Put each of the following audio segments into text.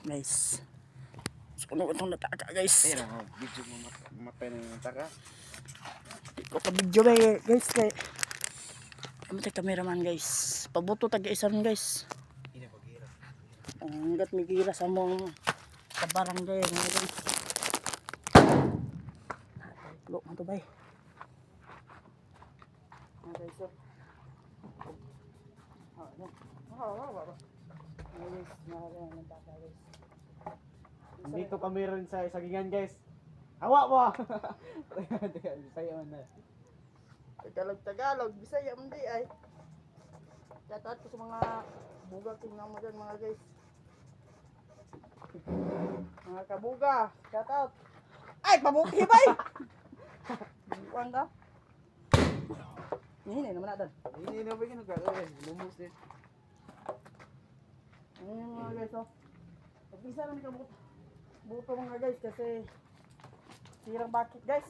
guys. Suno itong nataka guys. Pero video mo matay na yung taka. Iko ka video ba guys kay. Amatay cameraman guys. Pabuto tag isa ron guys. Ina pagira. Hanggat may gira sa mong sa barangay mga guys. Lo mo to bay. Mga guys so. Dito kami rin sa sagingan guys. Hawa mo! Sayo na. Tagalog, Bisaya man di ay. Shoutout ko sa mga buga tingnan mo dyan mga guys. Mga kabuga, shoutout. Ay, pabuki bay! Buwan ka? Hindi naman natin. Hindi na ba yung nagkakaroon? Lumus din. Ayun mga guys oh. Pag-isa lang ka buto mga guys kasi sirang bakit guys.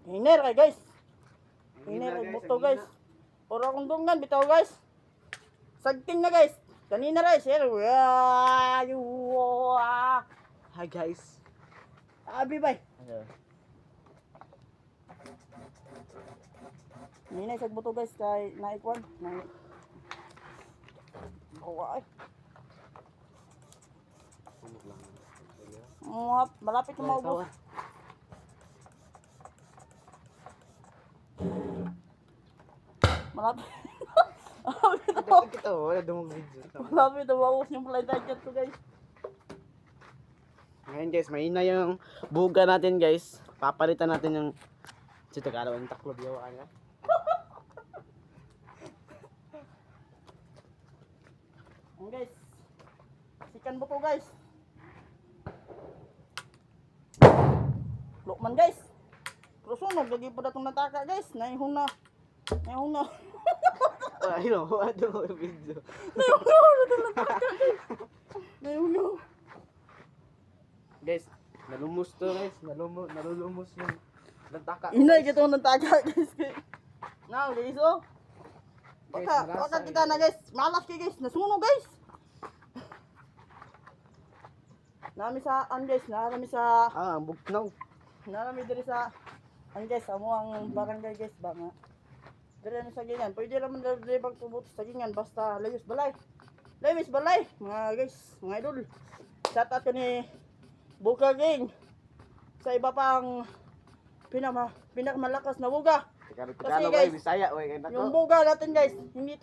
Hiner kay guys. Hiner kay buto guys. Puro akong dungan bitaw guys. Sagting na guys. Kanina rin sir. Hi guys. Abi bay. Hiner sa buto guys kay naikwan. Ay. Malapit na maubos. Malapit. Kita wala dumong video. Malapit na maubos yung flight ticket ko guys. Ngayon guys, mahina yung buga natin guys. Papalitan natin yung sa Tagalog yung taklob yawa niya. Guys. Sikan buto guys. Lokman guys. Pero sunog lagi pa datong nataka guys. Naihon na. Ay no, ano yung video. Naihon na. Guys, nalumos to guys. Nalulumos yung nataka. Inay kita nataka guys. Now guys oh. Baka kita na guys. Malas kay guys. Nasunog guys. Nami sa guys, nami sa Bugnaw. nami diri sa guys, amo ang barangay guys ba nga. Diri na sa gingan. Pwede ra man diri pagpubuto sa gingan basta layos balay. Layos balay mga guys, mga idol. Shout out ko ni Buka Gang sa iba pang pinakamalakas na buga. Tagalog guys, ay Bisaya oy kay Yung nako. buga natin guys, hindi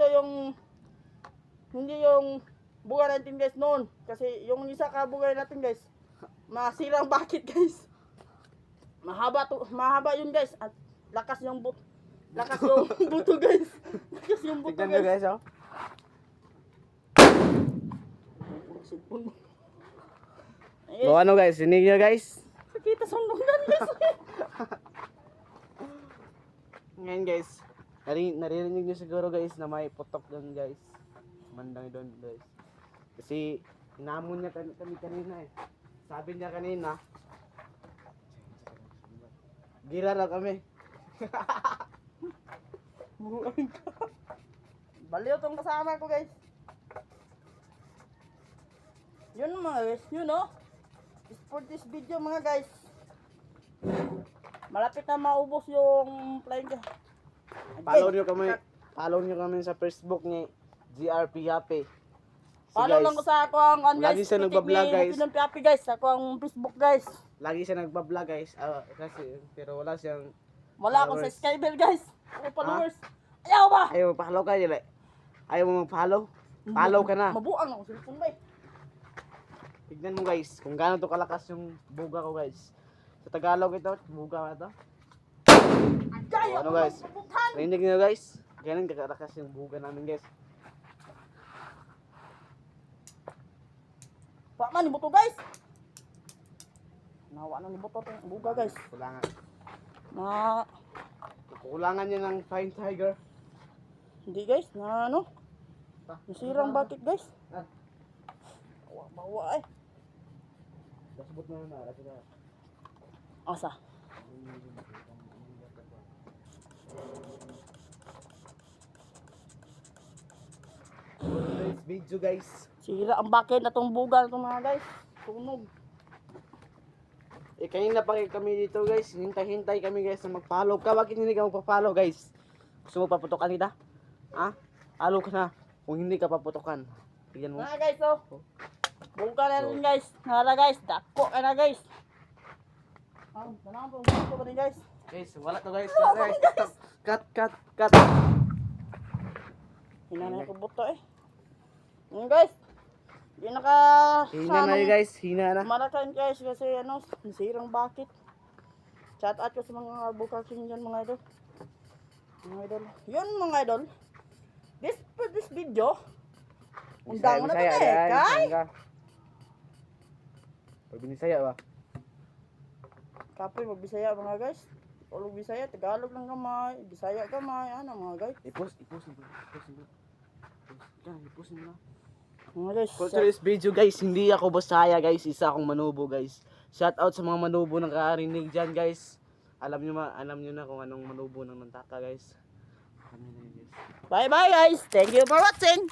yung buga natin guys noon. Kasi yung isa ka buga natin guys, masirang bakit guys. Mahaba yun guys. At lakas yung buto guys. Lakas yung buto Tignan mo guys. guys oh. So ano guys, sinig nyo guys. Kita sundungan guys. Ngayon guys, naririnig nyo siguro guys na may putok doon guys. Mandang doon guys. Kasi hinamon niya kami kanina eh. Sabi niya kanina, gira na kami. Baliw tong kasama ko guys. Yun mga guys, yun oh. For this video mga guys. Malapit na maubos yung flying guys. Follow nyo kami sa Facebook ni GRP Happy. Follow lang ko sa ako ang Lagi siya nagbablog guys. Happy guys, ako ang Facebook guys. Lagi siya nagbablog guys. Pero wala siyang Wala akong subscriber guys. Ako followers. Ayaw ba? ayaw mag-follow ka dili. Ayaw mo mag-follow. Follow ka na. Mabuang ako cellphone ba? Tignan mo guys kung gaano to kalakas yung buga ko guys. Sa Tagalog ito, buga na to. Ayaw Ano ako guys? magpuputan. Narinig nyo guys. Ganun kakalakas yung buga namin guys. Wa man ni buto guys. Nawa na ni buto tong buga guys. Kulangan. Kukulangan niya ng Fine Tiger. Hindi guys, na ano? Nasirang bakit guys? Ah. Bawa ay. Dasbot na na. Asa? video guys. Sira ang bakit na tong bugal to mga guys. Tunog. Kanina pa kami dito guys. Hintay-hintay kami guys na mag-follow ka. Bakit hindi ka magpa-follow guys? Gusto mo paputokan kita? Ha? Follow ka na. Kung hindi ka paputokan. Tignan mo. Mga guys, oh. Bugal na rin guys. Nara guys, dako ka na guys. Tanang po, gusto ba rin guys? Guys, wala to guys. Cut. Hinanay ko buto eh. Guys, di naka... Hina na yun guys. Hina na. Marakan guys kasi ano, sirang bakit. Chat out ko sa mga bukal dyan mga idol. Mga idol. Yun mga idol. This video. Undang mo na ito eh. Kay? Pag binisaya ba? Kapoy magbisaya mga guys. Ulog Bisaya, Tagalog lang gamay, Bisaya gamay, ano mga guys. I-post mo. Mga guys, For today's video guys, hindi ako Bisaya guys, isa akong Manubo guys. Shout out sa mga Manubo ng nakarinig dyan guys. Alam nyo na kung anong Manubo ng nantaka guys. bye bye guys. Thank you for watching.